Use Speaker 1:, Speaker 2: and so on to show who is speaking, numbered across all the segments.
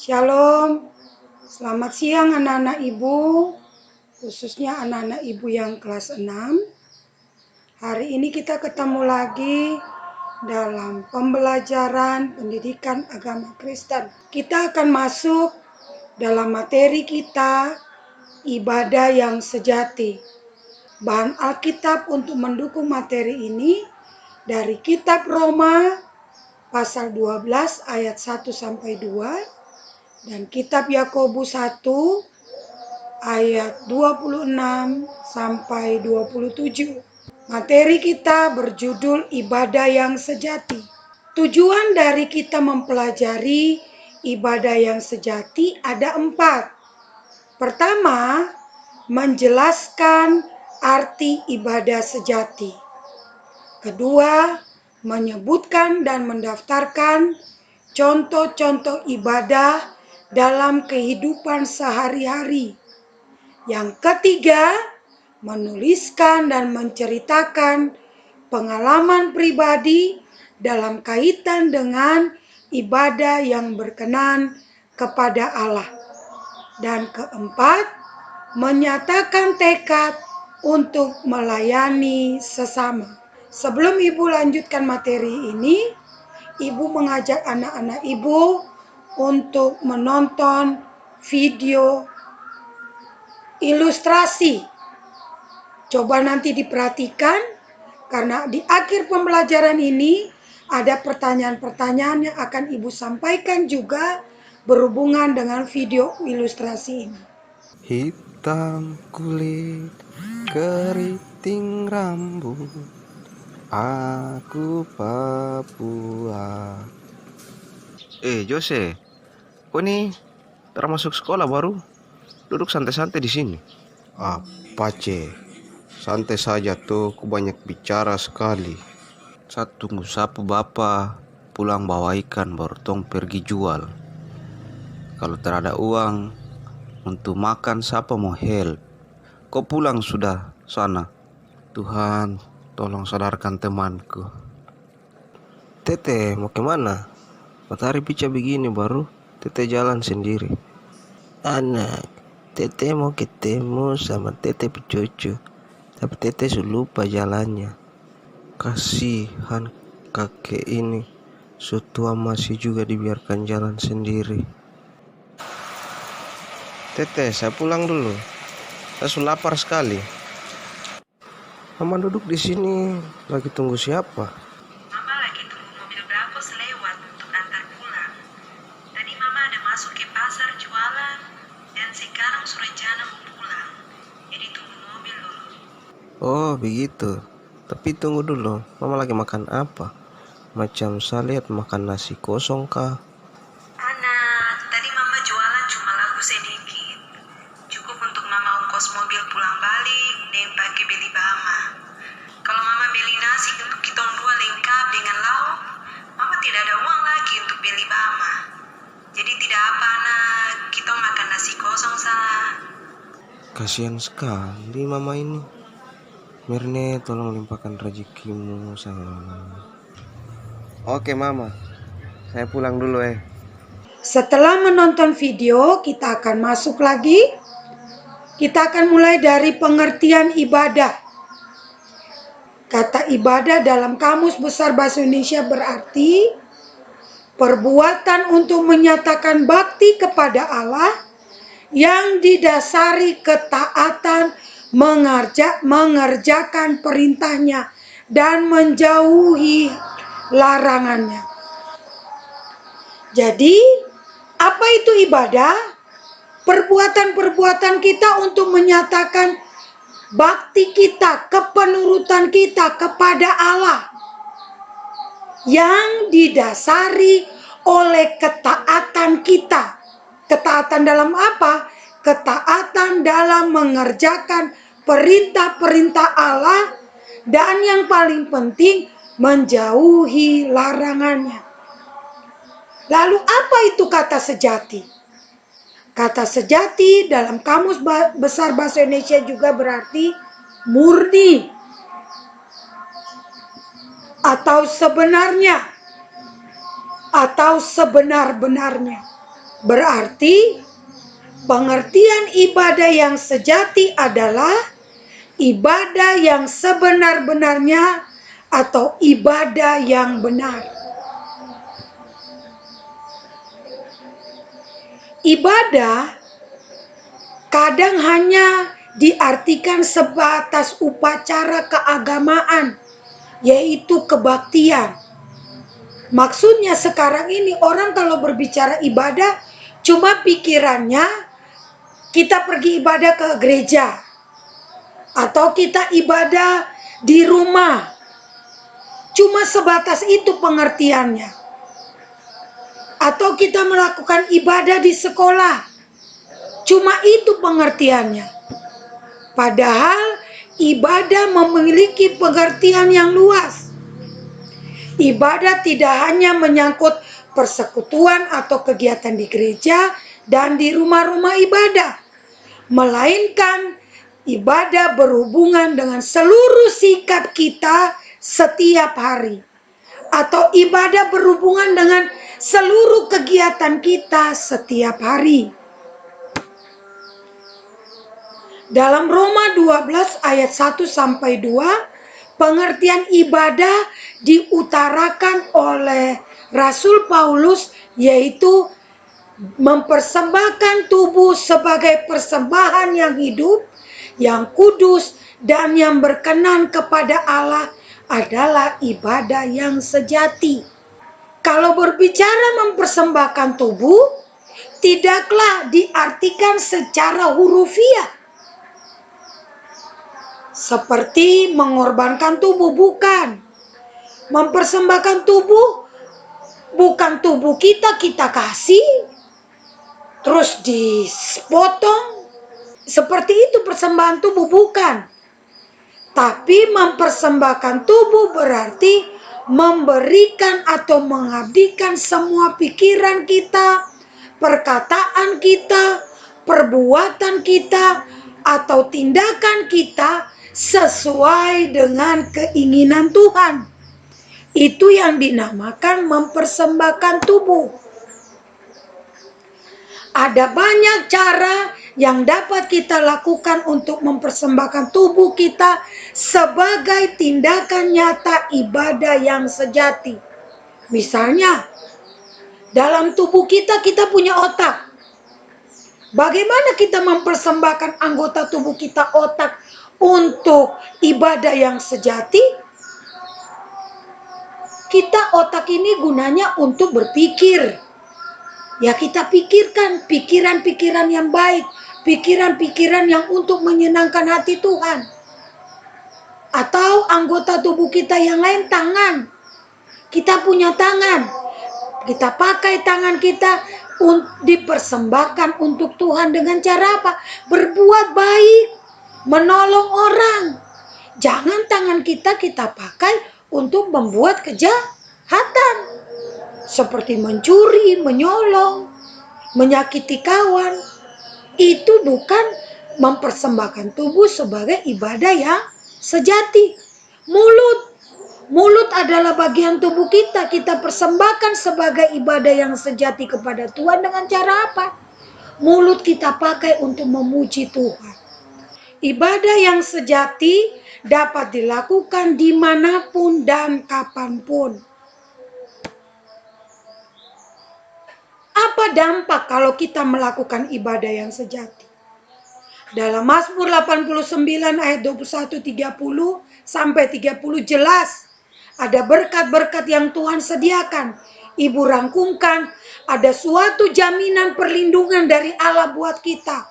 Speaker 1: Shalom, selamat siang anak-anak ibu, khususnya anak-anak ibu yang kelas 6. Hari ini kita ketemu lagi dalam pembelajaran pendidikan agama Kristen. Kita akan masuk dalam materi kita, ibadah yang sejati. Bahan Alkitab untuk mendukung materi ini dari kitab Roma pasal 12 ayat 1-2 dan kitab Yakobus 1 ayat 26-27. Materi kita berjudul ibadah yang sejati. Tujuan dari kita mempelajari ibadah yang sejati ada 4. Pertama, menjelaskan arti ibadah sejati. Kedua, menyebutkan dan mendaftarkan contoh-contoh ibadah dalam kehidupan sehari-hari. Yang ketiga, menuliskan dan menceritakan pengalaman pribadi dalam kaitan dengan ibadah yang berkenan kepada Allah. Dan keempat, menyatakan tekad untuk melayani sesama. Sebelum ibu lanjutkan materi ini, ibu mengajak anak-anak ibu untuk menonton video ilustrasi. Coba nanti diperhatikan, karena di akhir pembelajaran ini ada pertanyaan-pertanyaan yang akan ibu sampaikan juga berhubungan dengan video ilustrasi ini.
Speaker 2: Hitam kulit, keriting rambut, aku Papua. Jose, kau nih termasuk sekolah baru? Duduk santai-santai di sini. Apa santai saja tuh, aku banyak bicara sekali. Saya tunggu sapu bapak pulang bawa ikan baru tong pergi jual. Kalau terada uang untuk makan siapa mau help? Kau pulang sudah sana. Tuhan, tolong sadarkan temanku. Tete mau kemana? Matahari pica begini baru Tete jalan sendiri. Anak, Tete mau ketemu sama Tete cucu, tapi Tete sudah lupa jalannya. Kasihan kakek ini, sutua masih juga dibiarkan jalan sendiri. Tete, saya pulang dulu. Saya sudah lapar sekali. Mama duduk di sini lagi tunggu siapa?
Speaker 3: Mama lagi tunggu mobil Bravo selewat untuk antar pulang. Tadi Mama ada masuk ke pasar jualan dan sekarang surencana mau pulang. Jadi tunggu mobil dulu.
Speaker 2: Oh begitu. Tapi tunggu dulu, Mama lagi makan apa? Macam saya lihat makan nasi kosong kah?
Speaker 3: Anak, tadi Mama jualan cuma laku sedikit. Cukup untuk Mama ongkos mobil pulang balik dan pakai beli bama. Kalau Mama beli nasi untuk kita dua lengkap dengan lauk, Mama tidak ada uang lagi untuk beli bama. Jadi tidak apa anak, kita makan nasi kosong sah.
Speaker 2: Kasihan sekali Mama ini. Mirne, tolong limpahkan rezekimu sayang. Oke Mama, saya pulang dulu
Speaker 1: Setelah menonton video, kita akan masuk lagi. Kita akan mulai dari pengertian ibadah. Kata ibadah dalam Kamus Besar Bahasa Indonesia berarti perbuatan untuk menyatakan bakti kepada Allah yang didasari ketaatan, mengerjakan perintahnya dan menjauhi larangannya. Jadi, apa itu ibadah? Perbuatan-perbuatan kita untuk menyatakan bakti kita, kepenurutan kita kepada Allah yang didasari oleh ketaatan kita. Ketaatan dalam apa? Ketaatan dalam mengerjakan perintah-perintah Allah dan yang paling penting menjauhi larangannya. Lalu apa itu kata sejati? Kata sejati dalam Kamus Besar Bahasa Indonesia juga berarti murni atau sebenarnya atau sebenar-benarnya. Berarti pengertian ibadah yang sejati adalah ibadah yang sebenar-benarnya atau ibadah yang benar. Ibadah kadang hanya diartikan sebatas upacara keagamaan, yaitu kebaktian. Maksudnya sekarang ini orang kalau berbicara ibadah, cuma pikirannya kita pergi ibadah ke gereja, atau kita ibadah di rumah. Cuma sebatas itu pengertiannya. Atau kita melakukan ibadah di sekolah. Cuma itu pengertiannya. Padahal ibadah memiliki pengertian yang luas. Ibadah tidak hanya menyangkut persekutuan atau kegiatan di gereja dan di rumah-rumah ibadah, melainkan ibadah berhubungan dengan seluruh sikap kita setiap hari, atau ibadah berhubungan dengan seluruh kegiatan kita setiap hari. Dalam Roma 12 ayat 1-2, pengertian ibadah diutarakan oleh Rasul Paulus, yaitu mempersembahkan tubuh sebagai persembahan yang hidup, yang kudus, dan yang berkenan kepada Allah adalah ibadah yang sejati. Kalau berbicara mempersembahkan tubuh, tidaklah diartikan secara hurufiah seperti mengorbankan tubuh, bukan. Mempersembahkan tubuh bukan tubuh kita kasih terus dipotong, seperti itu persembahan tubuh, bukan. Tapi mempersembahkan tubuh berarti memberikan atau mengabdikan semua pikiran kita, perkataan kita, perbuatan kita, atau tindakan kita sesuai dengan keinginan Tuhan. Itu yang dinamakan mempersembahkan tubuh. Ada banyak cara yang dapat kita lakukan untuk mempersembahkan tubuh kita sebagai tindakan nyata ibadah yang sejati. Misalnya, dalam tubuh kita punya otak. Bagaimana kita mempersembahkan anggota tubuh kita, otak, untuk ibadah yang sejati? Kita otak ini gunanya untuk berpikir. Ya, kita pikirkan pikiran-pikiran yang baik, pikiran-pikiran yang untuk menyenangkan hati Tuhan. Atau anggota tubuh kita yang lain, tangan. Kita punya tangan. Kita pakai tangan kita dipersembahkan untuk Tuhan dengan cara apa? Berbuat baik, menolong orang. Jangan tangan kita pakai untuk membuat kejahatan. Seperti mencuri, menyolong, menyakiti kawan. Itu bukan mempersembahkan tubuh sebagai ibadah yang sejati. Mulut adalah bagian tubuh kita. Kita persembahkan sebagai ibadah yang sejati kepada Tuhan dengan cara apa? Mulut kita pakai untuk memuji Tuhan. Ibadah yang sejati dapat dilakukan dimanapun dan kapanpun. Apa dampak kalau kita melakukan ibadah yang sejati? Dalam Mazmur 89 ayat 21-30-30 jelas ada berkat-berkat yang Tuhan sediakan. Ibu rangkumkan, ada suatu jaminan perlindungan dari Allah buat kita.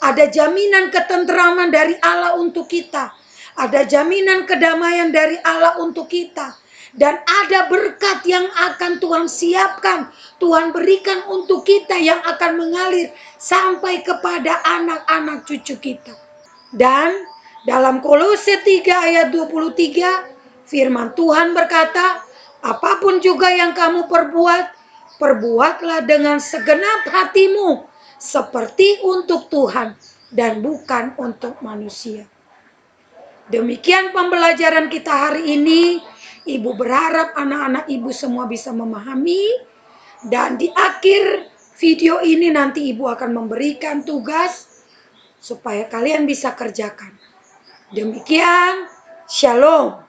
Speaker 1: Ada jaminan ketenteraman dari Allah untuk kita. Ada jaminan kedamaian dari Allah untuk kita. Dan ada berkat yang akan Tuhan siapkan, Tuhan berikan untuk kita yang akan mengalir sampai kepada anak-anak cucu kita. Dan dalam Kolose 3 ayat 23, firman Tuhan berkata, apapun juga yang kamu perbuat, perbuatlah dengan segenap hatimu, seperti untuk Tuhan dan bukan untuk manusia. Demikian pembelajaran kita hari ini. Ibu berharap anak-anak ibu semua bisa memahami. Dan di akhir video ini nanti ibu akan memberikan tugas supaya kalian bisa kerjakan. Demikian, shalom.